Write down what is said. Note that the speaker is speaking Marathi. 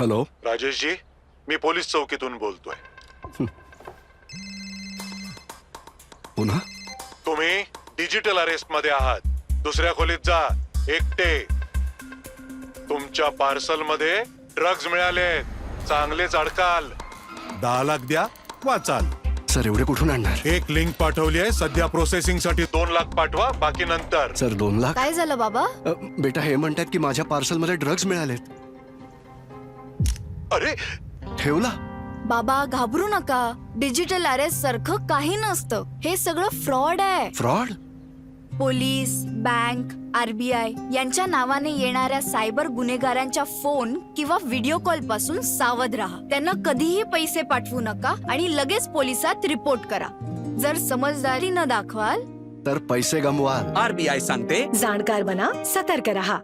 हॅलो. राजेशजी, मी पोलीस चौकीतून बोलतोय. पुन्हा तुम्ही डिजिटल अरेस्ट मध्ये आहात. दुसऱ्या खोलीत जा, एकटे. तुमच्या पार्सल मध्ये ड्रग्ज मिळाले. चांगलेच अडकाल. 10 लाख द्या, वाचाल. सर एवढे कुठून आणणार? एक लिंक पाठवली आहे. सध्या प्रोसेसिंग साठी 2 लाख पाठवा, बाकी नंतर. सर 2 लाख? काय झालं बाबा? बेटा हे म्हणतात की माझ्या पार्सल मध्ये ड्रग्ज मिळालेत. अरे ठेवला? बाबा घाबरू नका. डिजिटल अरेस्ट सारखं काही नसतं. हे सगळं फ्रॉड आहे. फ्रॉड? पोलीस, बँक, RBI यांच्या नावाने येणाऱ्या सायबर गुन्हेगारांच्या फोन किंवा व्हिडिओ कॉल पासून सावध राहा. त्यांना कधीही पैसे पाठवू नका आणि लगेच पोलिसात रिपोर्ट करा. जर समजदारी न दाखवाल तर पैसे गमवाल. RBI सांगते, जाणकार बना, सतर्क रहा.